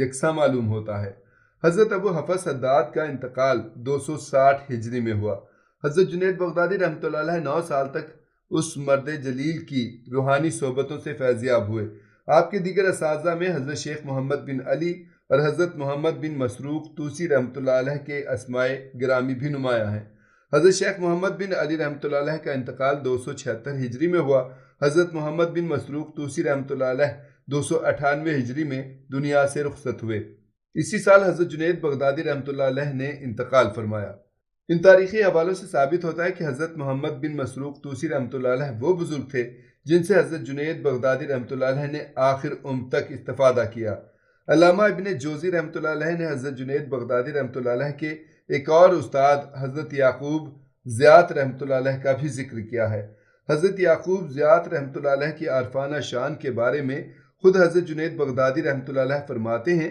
یکساں معلوم ہوتا ہے۔ حضرت ابو حفص حداد کا انتقال 260 ہجری میں ہوا۔ حضرت جنید بغدادی رحمۃ اللہ علیہ 9 سال تک اس مرد جلیل کی روحانی صحبتوں سے فیضیاب ہوئے۔ آپ کے دیگر اساتذہ میں حضرت شیخ محمد بن علی اور حضرت محمد بن مسروق توسی رحمۃ اللہ علیہ کے اسماء گرامی بھی نمایاں ہیں۔ حضرت شیخ محمد بن علی رحمۃ اللہ علیہ کا انتقال 276 ہجری میں ہوا۔ حضرت محمد بن مسروق توسی رحمۃ اللہ علیہ 298 ہجری میں دنیا سے رخصت ہوئے۔ اسی سال حضرت جنید بغدادی رحمۃ اللہ علیہ نے انتقال فرمایا۔ ان تاریخی حوالوں سے ثابت ہوتا ہے کہ حضرت محمد بن مسروق توسی رحمۃ اللہ علیہ وہ بزرگ تھے جن سے حضرت جنید بغدادی رحمۃ اللہ علیہ نے آخر عمر تک استفادہ کیا۔ علامہ ابن جوزی رحمۃ اللہ علیہ نے حضرت جنید بغدادی رحمۃ اللہ علیہ کے ایک اور استاد حضرت یعقوب زیات رحمۃ اللہ علیہ کا بھی ذکر کیا ہے۔ حضرت یعقوب زیات رحمۃ اللہ علیہ کی عارفانہ شان کے بارے میں خود حضرت جنید بغدادی رحمۃ اللہ علیہ فرماتے ہیں،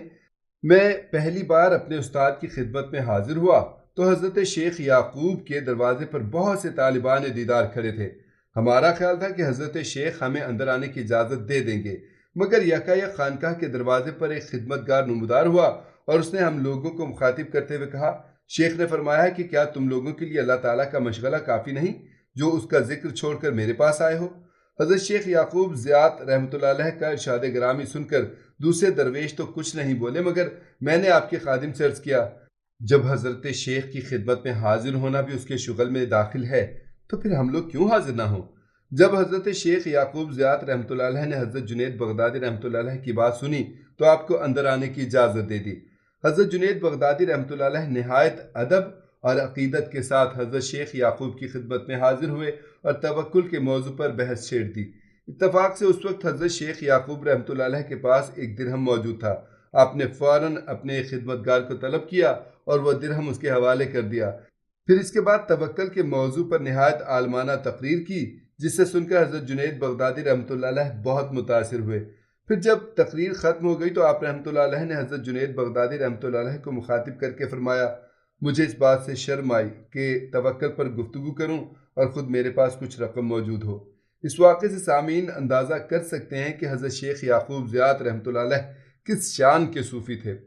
میں پہلی بار اپنے استاد کی خدمت میں حاضر ہوا تو حضرت شیخ یعقوب کے دروازے پر بہت سے طالبان دیدار کھڑے تھے۔ ہمارا خیال تھا کہ حضرت شیخ ہمیں اندر آنے کی اجازت دے دیں گے، مگر یکایک خانقاہ کے دروازے پر ایک خدمتگار نمودار ہوا اور اس نے ہم لوگوں کو مخاطب کرتے ہوئے کہا، شیخ نے فرمایا کہ کیا تم لوگوں کے لیے اللہ تعالیٰ کا مشغلہ کافی نہیں جو اس کا ذکر چھوڑ کر میرے پاس آئے ہو؟ حضرت شیخ یعقوب زیات رحمۃ اللہ علیہ کا ارشاد گرامی سن کر دوسرے درویش تو کچھ نہیں بولے، مگر میں نے آپ کے خادم سے عرض کیا، جب حضرت شیخ کی خدمت میں حاضر ہونا بھی اس کے شغل میں داخل ہے تو پھر ہم لوگ کیوں حاضر نہ ہوں؟ جب حضرت شیخ یعقوب زیات رحمۃ اللہ علیہ نے حضرت جنید بغدادی رحمۃ اللہ علیہ کی بات سنی تو آپ کو اندر آنے کی اجازت دے دی۔ حضرت جنید بغدادی رحمۃ اللہ علیہ نہایت ادب اور عقیدت کے ساتھ حضرت شیخ یعقوب کی خدمت میں حاضر ہوئے اور توکل کے موضوع پر بحث چھیڑ دی۔ اتفاق سے اس وقت حضرت شیخ یعقوب رحمۃ اللہ علیہ کے پاس ایک درہم موجود تھا۔ آپ نے فوراً اپنے خدمتگار کو طلب کیا اور وہ درہم اس کے حوالے کر دیا۔ پھر اس کے بعد توکل کے موضوع پر نہایت عالمانہ تقریر کی، جس سے سن کر حضرت جنید بغدادی رحمۃ اللہ علیہ بہت متاثر ہوئے۔ پھر جب تقریر ختم ہو گئی تو آپ رحمۃ اللہ علیہ نے حضرت جنید بغدادی رحمۃ اللہ علیہ کو مخاطب کر کے فرمایا، مجھے اس بات سے شرم آئی کہ توکل پر گفتگو کروں اور خود میرے پاس کچھ رقم موجود ہو۔ اس واقعے سے سامعین اندازہ کر سکتے ہیں کہ حضرت شیخ یعقوب زیات رحمۃ اللہ علیہ کس شان کے صوفی تھے۔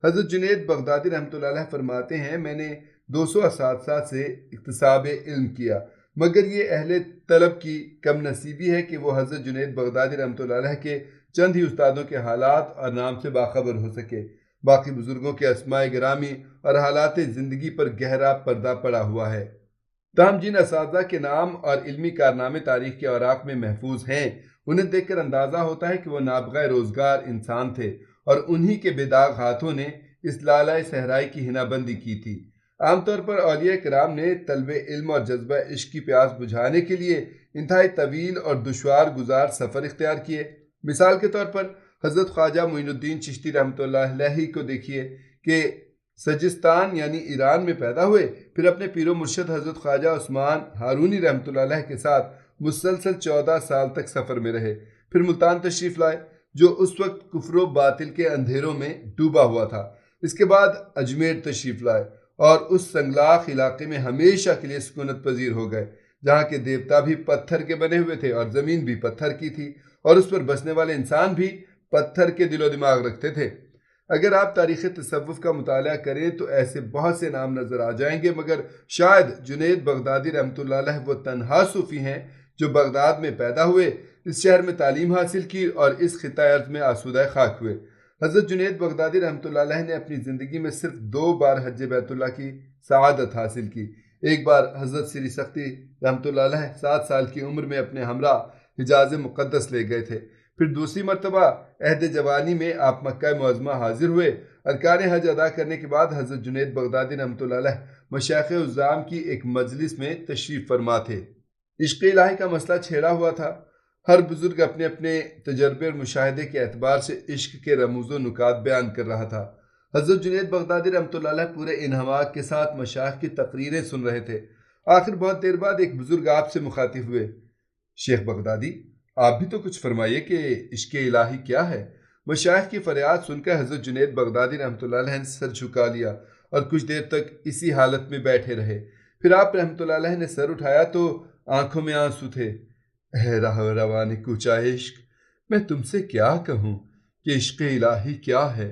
حضرت جنید بغدادی رحمۃ اللہ علیہ فرماتے ہیں، میں نے 200 اساتذہ سے اکتساب علم کیا، مگر یہ اہل طلب کی کم نصیبی ہے کہ وہ حضرت جنید بغدادی رحمۃ اللہ علیہ کے چند ہی استادوں کے حالات اور نام سے باخبر ہو سکے۔ باقی بزرگوں کے اسماء گرامی اور حالات زندگی پر گہرا پردہ پڑا ہوا ہے۔ تاہم جن اساتذہ کے نام اور علمی کارنامے تاریخ کے اوراق میں محفوظ ہیں، انہیں دیکھ کر اندازہ ہوتا ہے کہ وہ نابغہ روزگار انسان تھے اور انہی کے بے داغ ہاتھوں نے اس لالہ صحرائی کی حنا بندی کی تھی۔ عام طور پر اولیاء کرام نے طلب علم اور جذبہ عشق کی پیاس بجھانے کے لیے انتہائی طویل اور دشوار گزار سفر اختیار کیے۔ مثال کے طور پر حضرت خواجہ معین الدین چشتی رحمۃ اللہ علیہ کو دیکھیے کہ سجستان یعنی ایران میں پیدا ہوئے، پھر اپنے پیر و مرشد حضرت خواجہ عثمان ہارونی رحمۃ اللہ علیہ کے ساتھ مسلسل 14 سال تک سفر میں رہے، پھر ملتان تشریف لائے جو اس وقت کفر و باطل کے اندھیروں میں ڈوبا ہوا تھا۔ اس کے بعد اجمیر تشریف لائے اور اس سنگلاخ علاقے میں ہمیشہ کے لیے سکونت پذیر ہو گئے، جہاں کے دیوتا بھی پتھر کے بنے ہوئے تھے اور زمین بھی پتھر کی تھی اور اس پر بسنے والے انسان بھی پتھر کے دل و دماغ رکھتے تھے۔ اگر آپ تاریخ تصوف کا مطالعہ کریں تو ایسے بہت سے نام نظر آ جائیں گے، مگر شاید جنید بغدادی رحمۃ اللہ علیہ وہ تنہا صوفی ہیں جو بغداد میں پیدا ہوئے، اس شہر میں تعلیم حاصل کی اور اس خطہ ارض میں آسودہ خاک ہوئے۔ حضرت جنید بغدادی رحمۃ اللہ علیہ نے اپنی زندگی میں صرف 2 بار حج بیت اللہ کی سعادت حاصل کی۔ ایک بار حضرت سری سختی رحمۃ اللہ علیہ 7 سال کی عمر میں اپنے ہمراہ حجاز مقدس لے گئے تھے، پھر دوسری مرتبہ عہد جوانی میں آپ مکہ معظمہ حاضر ہوئے۔ ارکان حج ادا کرنے کے بعد حضرت جنید بغدادی رحمۃ اللہ علیہ مشائخ عظام کی ایک مجلس میں تشریف فرما تھے۔ عشق الہی کا مسئلہ چھیڑا ہوا تھا۔ ہر بزرگ اپنے اپنے تجربے اور مشاہدے کے اعتبار سے عشق کے رموز و نکات بیان کر رہا تھا۔ حضرت جنید بغدادی رحمۃ اللہ علیہ پورے انہماک کے ساتھ مشائخ کی تقریریں سن رہے تھے۔ آخر بہت دیر بعد ایک بزرگ آپ سے مخاطب ہوئے، شیخ بغدادی آپ بھی تو کچھ فرمائیے کہ عشق الہی کیا ہے؟ مشائخ کی فریاد سن کر حضرت جنید بغدادی رحمۃ اللہ علیہ نے سر جھکا لیا اور کچھ دیر تک اسی حالت میں بیٹھے رہے۔ پھر آپ رحمۃ اللہ علیہ نے سر اٹھایا تو آنکھوں میں آنسو تھے۔ اے راہ روان کوچا عشق، میں تم سے کیا کہوں کہ عشق الہی کیا ہے؟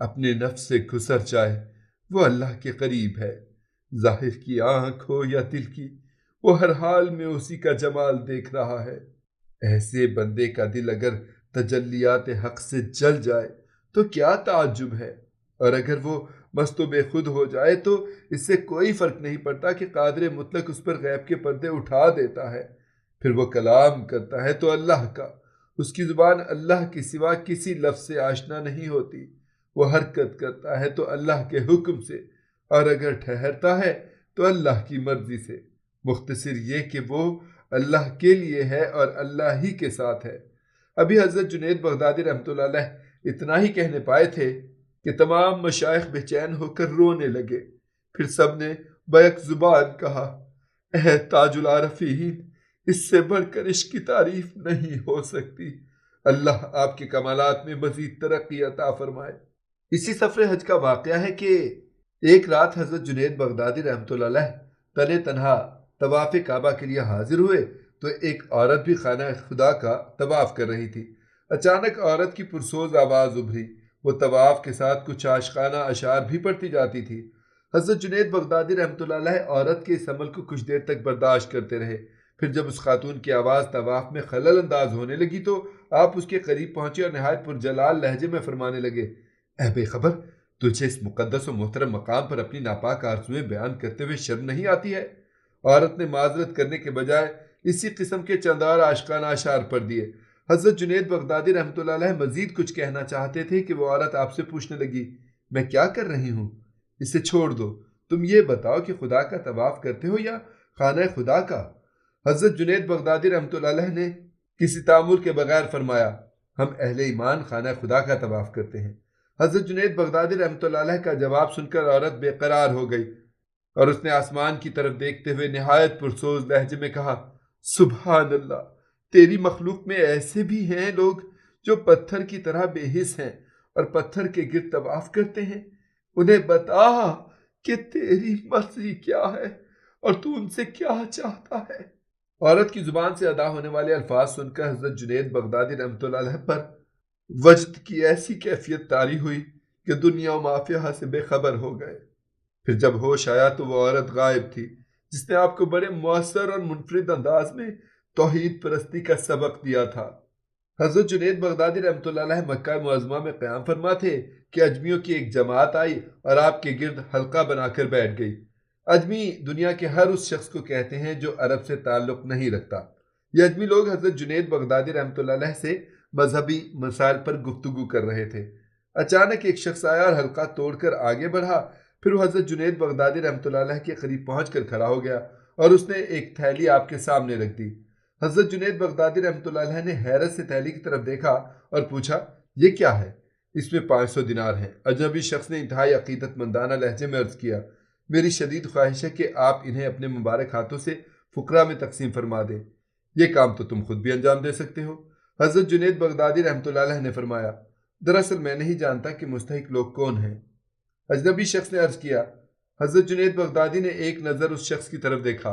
اپنے نفس سے گزر جائے وہ اللہ کے قریب ہے، ظاہر کی آنکھ ہو یا دل کی، وہ ہر حال میں اسی کا جمال دیکھ رہا ہے۔ ایسے بندے کا دل اگر تجلیات حق سے جل جائے تو کیا تعجب ہے، اور اگر وہ مست و بے خود ہو جائے تو اس سے کوئی فرق نہیں پڑتا کہ قادر مطلق اس پر غیب کے پردے اٹھا دیتا ہے۔ پھر وہ کلام کرتا ہے تو اللہ کا، اس کی زبان اللہ کے سوا کسی لفظ سے آشنا نہیں ہوتی، وہ حرکت کرتا ہے تو اللہ کے حکم سے، اور اگر ٹھہرتا ہے تو اللہ کی مرضی سے۔ مختصر یہ کہ وہ اللہ کے لیے ہے اور اللہ ہی کے ساتھ ہے۔ ابھی حضرت جنید بغدادی رحمۃ اللہ علیہ اتنا ہی کہنے پائے تھے کہ تمام مشائخ بے چین ہو کر رونے لگے۔ پھر سب نے بیک زبان کہا، اے تاج العارفین، اس سے بڑھ کر عشق کی تعریف نہیں ہو سکتی، اللہ آپ کے کمالات میں مزید ترقی عطا فرمائے۔ اسی سفر حج کا واقعہ ہے کہ ایک رات حضرت جنید بغدادی رحمۃ اللہ علیہ تن تنہا طواف کعبہ کے لیے حاضر ہوئے تو ایک عورت بھی خانہ خدا کا طواف کر رہی تھی۔ اچانک عورت کی پرسوز آواز ابھری، وہ طواف کے ساتھ کچھ عاشقانہ اشعار بھی پڑھتی جاتی تھی۔ حضرت جنید بغدادی رحمۃ اللہ علیہ عورت کے اس عمل کو کچھ دیر تک برداشت کرتے رہے۔ پھر جب اس خاتون کی آواز طواف میں خلل انداز ہونے لگی تو آپ اس کے قریب پہنچے اور نہایت پرجلال لہجے میں فرمانے لگے، اے بے خبر، تجھے اس مقدس و محترم مقام پر اپنی ناپاک آرزویں بیان کرتے ہوئے شرم نہیں آتی ہے؟ عورت نے معذرت کرنے کے بجائے اسی قسم کے چند اور عاشقانہ اشعار پڑھ دیے۔ حضرت جنید بغدادی رحمۃ اللہ علیہ مزید کچھ کہنا چاہتے تھے کہ وہ عورت آپ سے پوچھنے لگی، میں کیا کر رہی ہوں؟ اسے چھوڑ دو، تم یہ بتاؤ کہ خدا کا طواف کرتے ہو یا خانہ خدا کا؟ حضرت جنید بغدادی رحمۃ اللہ علیہ نے کسی تعامل کے بغیر فرمایا، ہم اہل ایمان خانہ خدا کا طواف کرتے ہیں۔ حضرت جنید بغدادی رحمۃ اللہ علیہ کا جواب سن کر عورت بے قرار ہو گئی اور اس نے آسمان کی طرف دیکھتے ہوئے نہایت پرسوز لہجے میں کہا، سبحان اللہ، تیری مخلوق میں ایسے بھی ہیں لوگ جو پتھر کی طرح بے حس ہیں اور پتھر کے گرد طواف کرتے ہیں، انہیں بتا کہ تیری مرضی کیا ہے اور تو ان سے کیا چاہتا ہے۔ عورت کی زبان سے ادا ہونے والے الفاظ سن کر حضرت جنید بغدادی رحمۃ اللہ علیہ پر وجد کی ایسی کیفیت طاری ہوئی کہ دنیا و ما فیہا سے بے خبر ہو گئے۔ پھر جب ہوش آیا تو وہ عورت غائب تھی جس نے آپ کو بڑے مؤثر اور منفرد انداز میں توحید پرستی کا سبق دیا تھا۔ حضرت جنید بغدادی رحمۃ اللہ علیہ مکہ معظمہ میں قیام فرما تھے کہ اجمیوں کی ایک جماعت آئی اور آپ کے گرد حلقہ بنا کر بیٹھ گئی۔ اجمی دنیا کے ہر اس شخص کو کہتے ہیں جو عرب سے تعلق نہیں رکھتا۔ یہ اجمی لوگ حضرت جنید بغدادی رحمۃ اللہ علیہ سے مذہبی مسائل پر گفتگو کر رہے تھے۔ اچانک ایک شخص آیا اور حلقہ توڑ کر آگے بڑھا، پھر وہ حضرت جنید بغدادی رحمۃ اللہ علیہ کے قریب پہنچ کر کھڑا ہو گیا اور اس نے ایک تھیلی آپ کے سامنے رکھ دی۔ حضرت جنید بغدادی رحمۃ اللہ علیہ نے حیرت سے تھیلی کی طرف دیکھا اور پوچھا، یہ کیا ہے؟ اس میں 500 دینار ہیں۔ اجنبی شخص نے انتہائی عقیدت مندانہ لہجے میں عرض کیا، میری شدید خواہش ہے کہ آپ انہیں اپنے مبارک ہاتھوں سے فقراء میں تقسیم فرما دیں، یہ کام تو تم خود بھی انجام دے سکتے ہو۔ حضرت جنید بغدادی رحمۃ اللہ علیہ نے فرمایا، دراصل میں نہیں جانتا کہ مستحق لوگ کون ہیں۔ اجنبی شخص نے عرض کیا۔ حضرت جنید بغدادی نے ایک نظر اس شخص کی طرف دیکھا،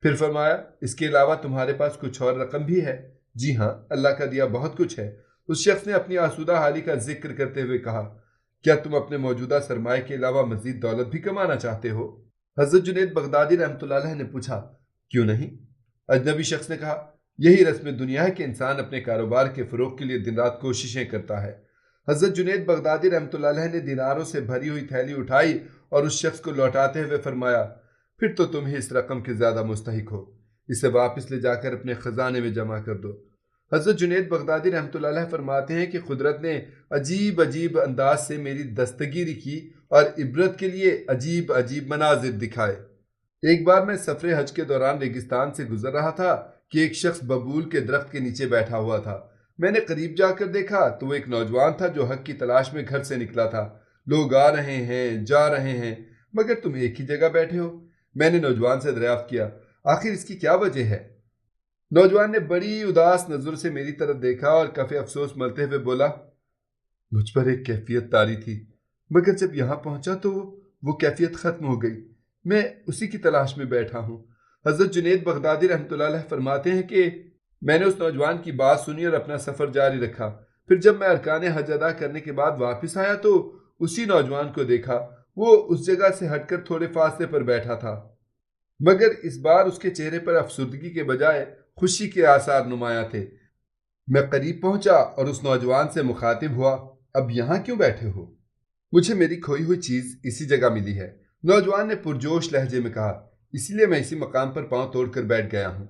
پھر فرمایا، اس کے علاوہ تمہارے پاس کچھ اور رقم بھی ہے؟ جی ہاں، اللہ کا دیا بہت کچھ ہے۔ اس شخص نے اپنی آسودہ حالی کا ذکر کرتے ہوئے کہا، کیا تم اپنے موجودہ سرمایہ کے علاوہ مزید دولت بھی کمانا چاہتے ہو؟ حضرت جنید بغدادی رحمۃ اللہ علیہ نے پوچھا، کیوں نہیں؟ اجنبی شخص نے کہا، یہی رسم دنیا ہے کہ انسان اپنے کاروبار کے فروغ کے لیے دن رات کوششیں کرتا ہے۔ حضرت جنید بغدادی رحمۃ اللہ علیہ نے دیناروں سے بھری ہوئی تھیلی اٹھائی اور اس شخص کو لوٹاتے ہوئے فرمایا، پھر تو تم ہی اس رقم کے زیادہ مستحق ہو، اسے واپس لے جا کر اپنے خزانے میں جمع کر دو۔ حضرت جنید بغدادی رحمۃ اللہ علیہ فرماتے ہیں کہ قدرت نے عجیب عجیب انداز سے میری دستگیری کی اور عبرت کے لیے عجیب عجیب مناظر دکھائے۔ ایک بار میں سفر حج کے دوران ریگستان سے گزر رہا تھا کہ ایک شخص ببول کے درخت کے نیچے بیٹھا ہوا تھا۔ میں نے قریب جا کر دیکھا تو وہ ایک نوجوان تھا جو حق کی تلاش میں گھر سے نکلا تھا۔ لوگ آ رہے ہیں، جا رہے ہیں، مگر تم ایک ہی جگہ بیٹھے ہو۔ میں نے نوجوان سے دریافت کیا، آخر اس کی کیا وجہ ہے؟ نوجوان نے بڑی اداس نظر سے میری طرف دیکھا اور کفِ افسوس ملتے ہوئے بولا، مجھ پر ایک کیفیت طاری تھی، مگر جب یہاں پہنچا تو وہ کیفیت ختم ہو گئی، میں اسی کی تلاش میں بیٹھا ہوں۔ حضرت جنید بغدادی رحمۃ اللہ علیہ فرماتے ہیں کہ میں نے اس نوجوان کی بات سنی اور اپنا سفر جاری رکھا۔ پھر جب میں ارکان حج ادا کرنے کے بعد واپس آیا تو اسی نوجوان کو دیکھا۔ وہ اس جگہ سے ہٹ کر تھوڑے فاصلے پر بیٹھا تھا، مگر اس بار اس کے چہرے پر افسردگی کے بجائے خوشی کے آثار نمایاں تھے۔ میں قریب پہنچا اور اس نوجوان سے مخاطب ہوا، اب یہاں کیوں بیٹھے ہو؟ مجھے میری کھوئی ہوئی چیز اسی جگہ ملی ہے، نوجوان نے پرجوش لہجے میں کہا، اسی لیے میں اسی مقام پر پاؤں توڑ کر بیٹھ گیا ہوں۔